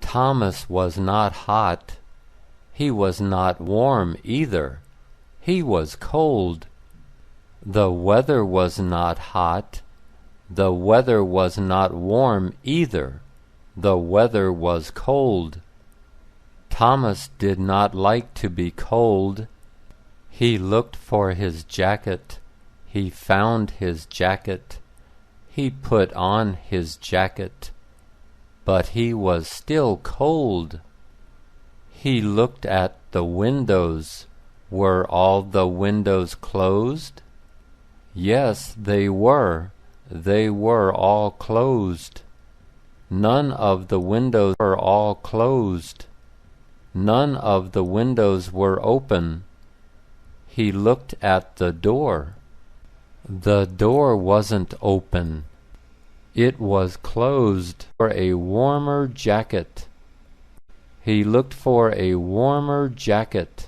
Thomas was not hot. He was not warm either. He was cold. The weather was not hot. The weather was not warm either. The weather was cold. Thomas did not like to be cold. He looked for his jacket. He found his jacket. He put on his jacket. But he was still cold. He looked at the windows. Were all the windows closed? Yes, they were. They were all closed. None of the windows were all closed. None of the windows were open. He looked at the door. The door wasn't open. It was closed. For a warmer jacket. He looked for a warmer jacket.